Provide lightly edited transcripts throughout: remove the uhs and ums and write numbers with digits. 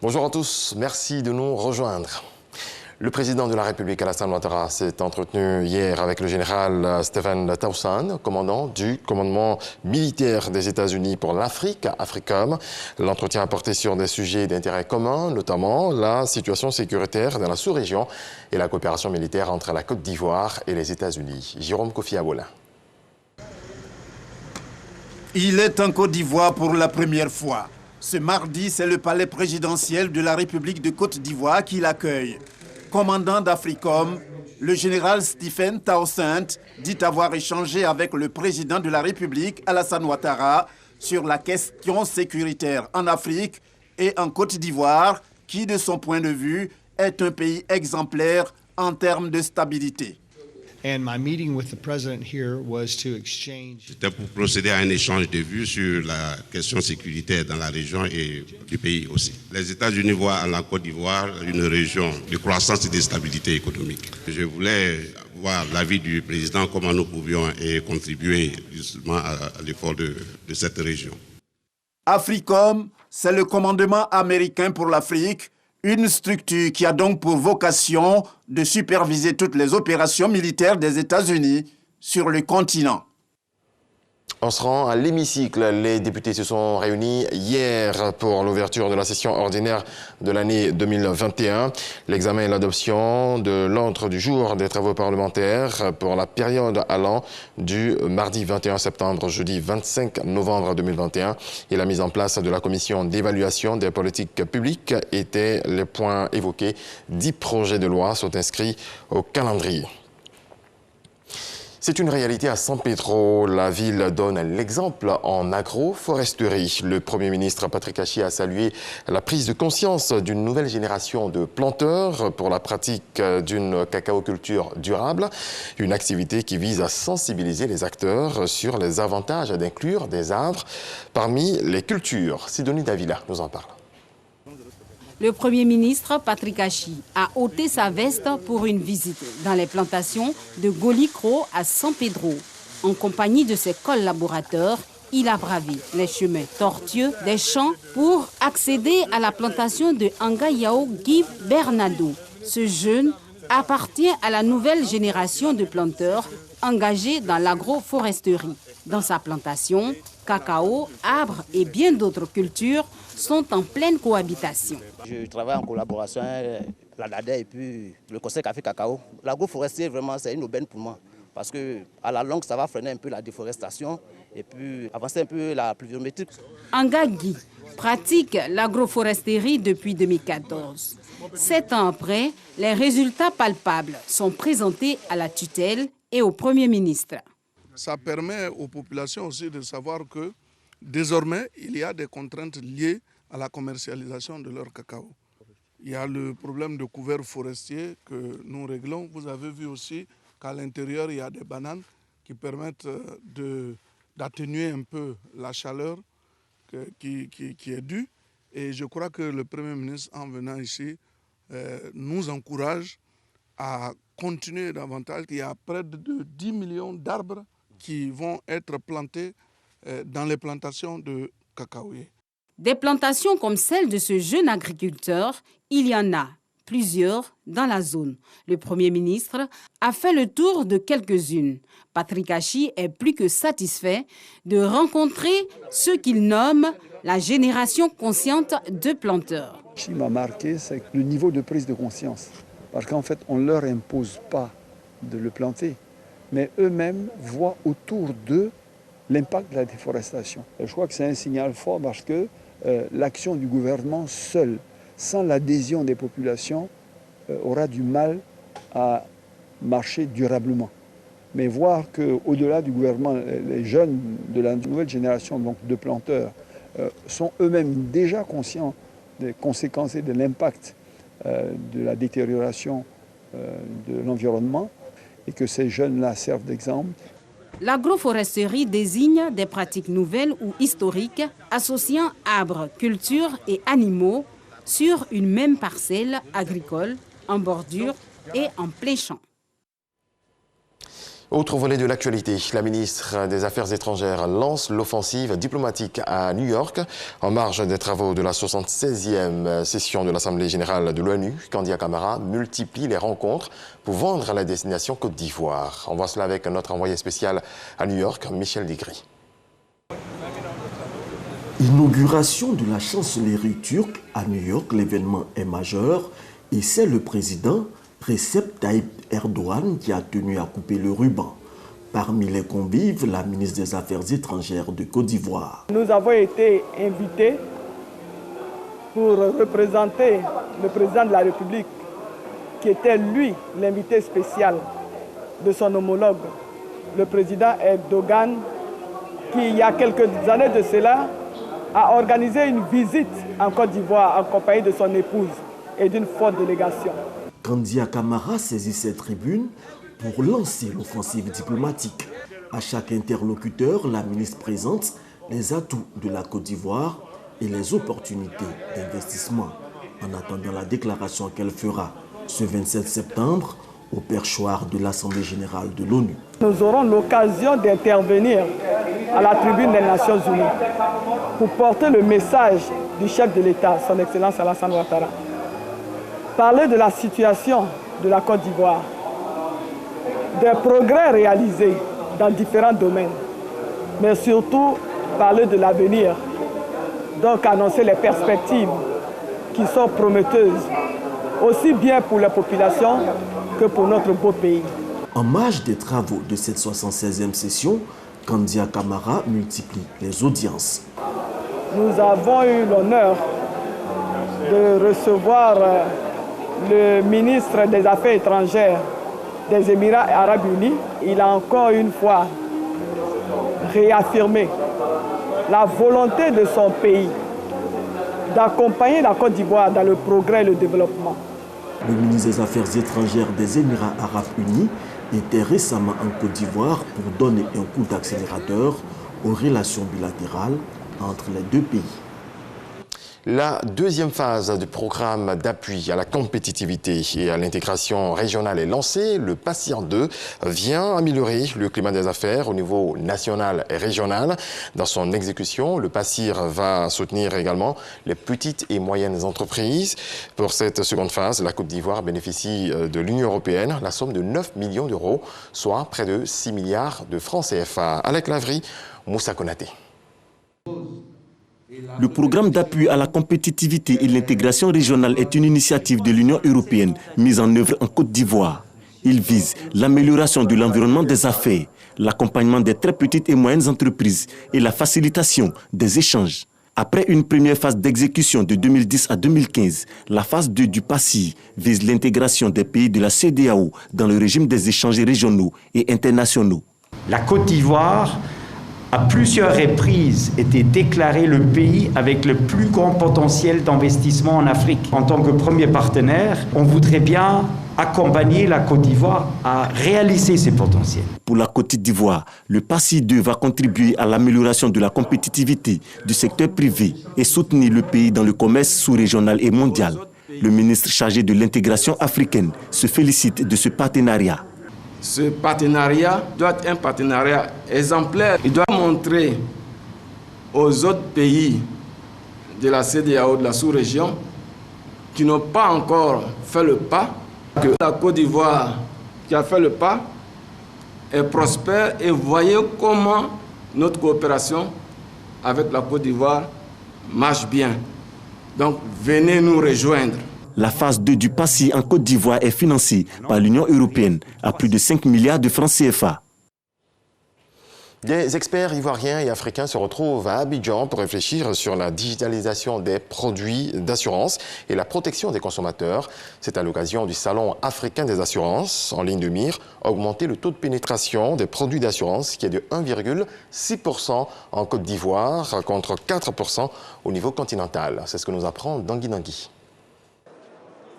Bonjour à tous, merci de nous rejoindre. Le président de la République, Alassane Ouattara, s'est entretenu hier avec le général Stephen Townsend, commandant du commandement militaire des États-Unis pour l'Afrique, AFRICOM. L'entretien a porté sur des sujets d'intérêt commun, notamment la situation sécuritaire dans la sous-région et la coopération militaire entre la Côte d'Ivoire et les États-Unis. Jérôme Kofi Abola. Il est en Côte d'Ivoire pour la première fois. Ce mardi, c'est le palais présidentiel de la République de Côte d'Ivoire qui l'accueille. Commandant d'AFRICOM, le général Stephen Townsend dit avoir échangé avec le président de la République, Alassane Ouattara, sur la question sécuritaire en Afrique et en Côte d'Ivoire, qui, de son point de vue, est un pays exemplaire en termes de stabilité. C'était pour procéder à un échange de vues sur la question sécuritaire dans la région et du pays aussi. Les États-Unis voient en la Côte d'Ivoire une région de croissance et de stabilité économique. Je voulais voir l'avis du président, comment nous pouvions contribuer justement à l'effort de cette région. AFRICOM, c'est le commandement américain pour l'Afrique, une structure qui a donc pour vocation de superviser toutes les opérations militaires des États-Unis sur le continent. On se rend à l'hémicycle. Les députés se sont réunis hier pour l'ouverture de la session ordinaire de l'année 2021. L'examen et l'adoption de l'ordre du jour des travaux parlementaires pour la période allant du mardi 21 septembre au jeudi 25 novembre 2021 et la mise en place de la commission d'évaluation des politiques publiques étaient les points évoqués. 10 projets de loi sont inscrits au calendrier. C'est une réalité à San Pedro. La ville donne l'exemple en agroforesterie. Le Premier ministre Patrick Achi a salué la prise de conscience d'une nouvelle génération de planteurs pour la pratique d'une cacaoculture durable, une activité qui vise à sensibiliser les acteurs sur les avantages d'inclure des arbres parmi les cultures. Sidonie Davila nous en parle. Le Premier ministre Patrick Achi a ôté sa veste pour une visite dans les plantations de Golikro à San Pedro. En compagnie de ses collaborateurs, il a bravé les chemins tortueux des champs pour accéder à la plantation de Angayao Guy Bernardo. Ce jeune appartient à la nouvelle génération de planteurs engagés dans l'agroforesterie. Dans sa plantation, cacao, arbres et bien d'autres cultures sont en pleine cohabitation. Je travaille en collaboration avec la NADER et puis le Conseil Café Cacao. L'agroforesterie, vraiment, c'est une aubaine pour moi parce qu'à la longue, ça va freiner un peu la déforestation et puis avancer un peu la pluviométrie. Angagui pratique l'agroforesterie depuis 2014. 7 ans après, les résultats palpables sont présentés à la tutelle et au Premier ministre. Ça permet aux populations aussi de savoir que désormais, il y a des contraintes liées à la commercialisation de leur cacao. Il y a le problème de couvert forestier que nous réglons. Vous avez vu aussi qu'à l'intérieur, il y a des bananes qui permettent d'atténuer un peu la chaleur qui est due. Et je crois que le Premier ministre, en venant ici, nous encourage à continuer davantage. Il y a près de 10 millions d'arbres qui vont être plantés dans les plantations de cacaoyers. Des plantations comme celle de ce jeune agriculteur, il y en a plusieurs dans la zone. Le Premier ministre a fait le tour de quelques-unes. Patrick Achi est plus que satisfait de rencontrer ce qu'il nomme la génération consciente de planteurs. Ce qui m'a marqué, c'est le niveau de prise de conscience. Parce qu'en fait, on ne leur impose pas de le planter, mais eux-mêmes voient autour d'eux l'impact de la déforestation. Et je crois que c'est un signal fort parce que l'action du gouvernement seul, sans l'adhésion des populations, aura du mal à marcher durablement. Mais voir qu'au-delà du gouvernement, les jeunes de la nouvelle génération donc de planteurs sont eux-mêmes déjà conscients des conséquences et de l'impact de la détérioration de l'environnement et que ces jeunes-là servent d'exemple. L'agroforesterie désigne des pratiques nouvelles ou historiques associant arbres, cultures et animaux sur une même parcelle agricole, en bordure et en plein champ. Autre volet de l'actualité, la ministre des Affaires étrangères lance l'offensive diplomatique à New York. En marge des travaux de la 76e session de l'Assemblée générale de l'ONU, Kandia Camara multiplie les rencontres pour vendre la destination Côte d'Ivoire. On voit cela avec notre envoyé spécial à New York, Michel Digri. Inauguration de la chancellerie turque à New York, l'événement est majeur et c'est le président Recep Tayyip Erdogan qui a tenu à couper le ruban. Parmi les convives, la ministre des Affaires étrangères de Côte d'Ivoire. Nous avons été invités pour représenter le président de la République, qui était lui l'invité spécial de son homologue, le président Erdogan, qui il y a quelques années de cela a organisé une visite en Côte d'Ivoire en compagnie de son épouse et d'une forte délégation. Kandia Camara saisit cette tribune pour lancer l'offensive diplomatique. À chaque interlocuteur, la ministre présente les atouts de la Côte d'Ivoire et les opportunités d'investissement, en attendant la déclaration qu'elle fera ce 27 septembre au perchoir de l'Assemblée générale de l'ONU. Nous aurons l'occasion d'intervenir à la tribune des Nations Unies pour porter le message du chef de l'État, son Excellence Alassane Ouattara. Parler de la situation de la Côte d'Ivoire, des progrès réalisés dans différents domaines, mais surtout parler de l'avenir, donc annoncer les perspectives qui sont prometteuses, aussi bien pour la population que pour notre beau pays. En marge des travaux de cette 76e session, Kandia Camara multiplie les audiences. Nous avons eu l'honneur de recevoir le ministre des Affaires étrangères des Émirats arabes unis. Il a encore une fois réaffirmé la volonté de son pays d'accompagner la Côte d'Ivoire dans le progrès et le développement. Le ministre des Affaires étrangères des Émirats arabes unis était récemment en Côte d'Ivoire pour donner un coup d'accélérateur aux relations bilatérales entre les deux pays. La deuxième phase du programme d'appui à la compétitivité et à l'intégration régionale est lancée. Le PACIR 2 vient améliorer le climat des affaires au niveau national et régional. Dans son exécution, le PACIR va soutenir également les petites et moyennes entreprises. Pour cette seconde phase, la Côte d'Ivoire bénéficie de l'Union européenne la somme de 9 millions d'euros, soit près de 6 milliards de francs CFA. Alec Lavry, Moussa Konaté. Le programme d'appui à la compétitivité et l'intégration régionale est une initiative de l'Union européenne mise en œuvre en Côte d'Ivoire. Il vise l'amélioration de l'environnement des affaires, l'accompagnement des très petites et moyennes entreprises et la facilitation des échanges. Après une première phase d'exécution de 2010 à 2015, la phase 2 du PACI vise l'intégration des pays de la CEDEAO dans le régime des échanges régionaux et internationaux. La Côte d'Ivoire a plusieurs reprises été déclaré le pays avec le plus grand potentiel d'investissement en Afrique. En tant que premier partenaire, on voudrait bien accompagner la Côte d'Ivoire à réaliser ses potentiels. Pour la Côte d'Ivoire, le PACI 2 va contribuer à l'amélioration de la compétitivité du secteur privé et soutenir le pays dans le commerce sous-régional et mondial. Le ministre chargé de l'intégration africaine se félicite de ce partenariat. Ce partenariat doit être un partenariat exemplaire. Il doit montrer aux autres pays de la CEDEAO, de la sous-région, qui n'ont pas encore fait le pas, que la Côte d'Ivoire qui a fait le pas est prospère et voyez comment notre coopération avec la Côte d'Ivoire marche bien. Donc venez nous rejoindre. La phase 2 du PACI en Côte d'Ivoire est financée par l'Union européenne à plus de 5 milliards de francs CFA. Des experts ivoiriens et africains se retrouvent à Abidjan pour réfléchir sur la digitalisation des produits d'assurance et la protection des consommateurs. C'est à l'occasion du Salon africain des assurances. En ligne de mire, augmenter le taux de pénétration des produits d'assurance qui est de 1,6% en Côte d'Ivoire contre 4% au niveau continental. C'est ce que nous apprend Dangui Nangui.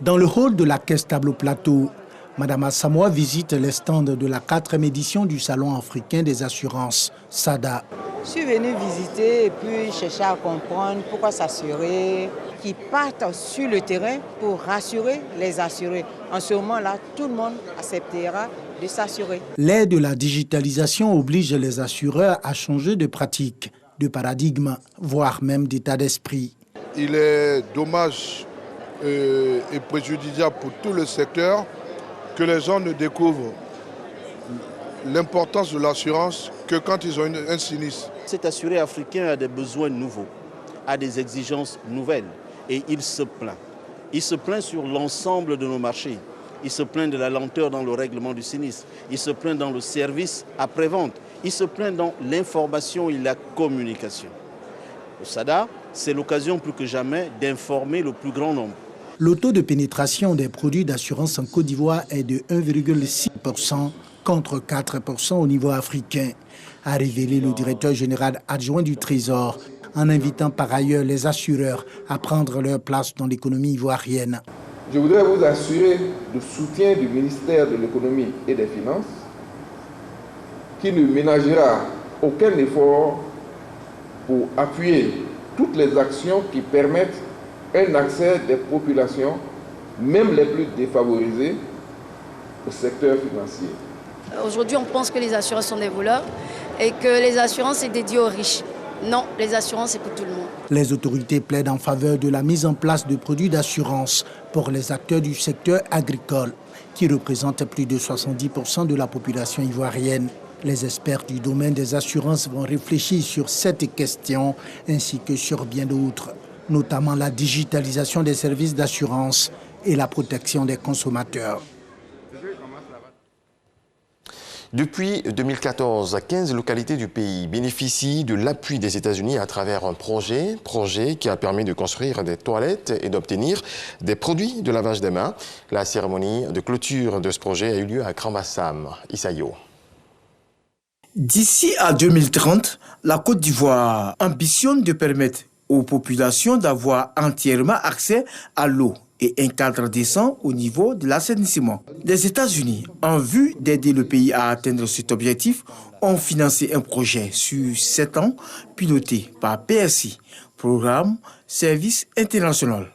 Dans le hall de la Caisse Tableau Plateau, Madame Assamoah visite les stands de la 4e édition du Salon africain des assurances, SADA. Je suis venue visiter et puis chercher à comprendre pourquoi s'assurer, qu'ils partent sur le terrain pour rassurer les assurés. En ce moment-là, tout le monde acceptera de s'assurer. L'ère de la digitalisation oblige les assureurs à changer de pratique, de paradigme, voire même d'état d'esprit. Il est dommage et préjudiciable pour tout le secteur que les gens ne découvrent l'importance de l'assurance que quand ils ont un sinistre. Cet assuré africain a des besoins nouveaux, a des exigences nouvelles et il se plaint. Il se plaint sur l'ensemble de nos marchés. Il se plaint de la lenteur dans le règlement du sinistre. Il se plaint dans le service après-vente. Il se plaint dans l'information et la communication. Au SADA, c'est l'occasion plus que jamais d'informer le plus grand nombre. Le taux de pénétration des produits d'assurance en Côte d'Ivoire est de 1,6% contre 4% au niveau africain, a révélé le directeur général adjoint du Trésor, en invitant par ailleurs les assureurs à prendre leur place dans l'économie ivoirienne. Je voudrais vous assurer du soutien du ministère de l'économie et des finances, qui ne ménagera aucun effort pour appuyer toutes les actions qui permettent un accès des populations, même les plus défavorisées, au secteur financier. Aujourd'hui, on pense que les assurances sont des voleurs et que les assurances sont dédiées aux riches. Non, les assurances, c'est pour tout le monde. Les autorités plaident en faveur de la mise en place de produits d'assurance pour les acteurs du secteur agricole, qui représentent plus de 70% de la population ivoirienne. Les experts du domaine des assurances vont réfléchir sur cette question ainsi que sur bien d'autres, notamment la digitalisation des services d'assurance et la protection des consommateurs. Depuis 2014, 15 localités du pays bénéficient de l'appui des États-Unis à travers un projet qui a permis de construire des toilettes et d'obtenir des produits de lavage des mains. La cérémonie de clôture de ce projet a eu lieu à Grand-Bassam. Issaïo. D'ici à 2030, la Côte d'Ivoire ambitionne de permettre aux populations d'avoir entièrement accès à l'eau et un cadre décent au niveau de l'assainissement. Les États-Unis, en vue d'aider le pays à atteindre cet objectif, ont financé un projet sur 7 ans piloté par PSI, Programme Service International.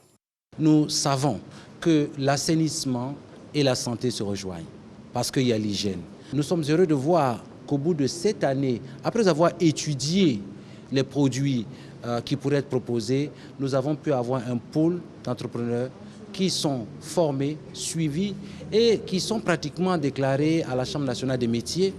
Nous savons que l'assainissement et la santé se rejoignent parce qu'il y a l'hygiène. Nous sommes heureux de voir qu'au bout de 7 années, après avoir étudié les produits qui pourraient être proposés, nous avons pu avoir un pôle d'entrepreneurs qui sont formés, suivis et qui sont pratiquement déclarés à la Chambre nationale des métiers.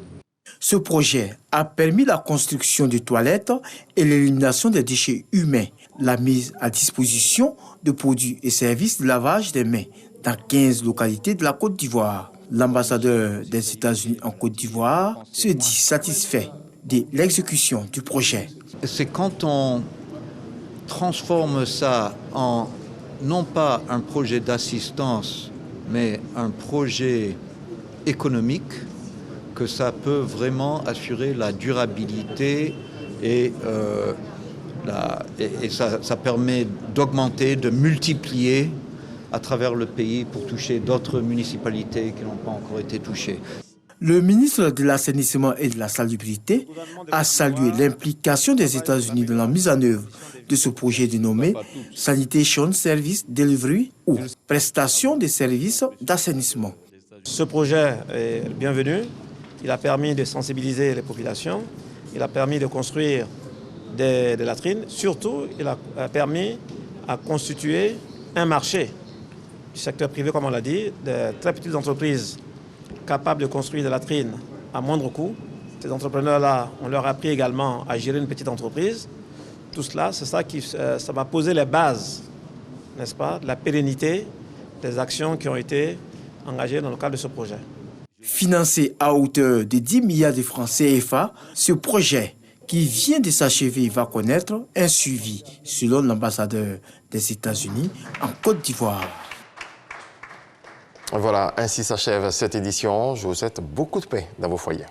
Ce projet a permis la construction de toilettes et l'élimination des déchets humains, la mise à disposition de produits et services de lavage des mains dans 15 localités de la Côte d'Ivoire. L'ambassadeur des États-Unis en Côte d'Ivoire se dit satisfait de l'exécution du projet. C'est quand on transforme ça en non pas un projet d'assistance, mais un projet économique, que ça peut vraiment assurer la durabilité et ça permet d'augmenter, de multiplier à travers le pays pour toucher d'autres municipalités qui n'ont pas encore été touchées. Le ministre de l'Assainissement et de la Salubrité a salué l'implication des États-Unis dans la mise en œuvre de ce projet dénommé Sanitation Service Delivery ou prestation des services d'assainissement. Ce projet est bienvenu. Il a permis de sensibiliser les populations. Il a permis de construire des latrines. Surtout, il a permis à constituer un marché du secteur privé, comme on l'a dit, de très petites entreprises capables de construire des latrines à moindre coût. Ces entrepreneurs-là, on leur a appris également à gérer une petite entreprise. Tout cela, c'est ça qui ça va poser les bases, n'est-ce pas, de la pérennité des actions qui ont été engagées dans le cadre de ce projet. Financé à hauteur de 10 milliards de francs CFA, ce projet qui vient de s'achever va connaître un suivi, selon l'ambassadeur des États-Unis en Côte d'Ivoire. Voilà, ainsi s'achève cette édition. Je vous souhaite beaucoup de paix dans vos foyers.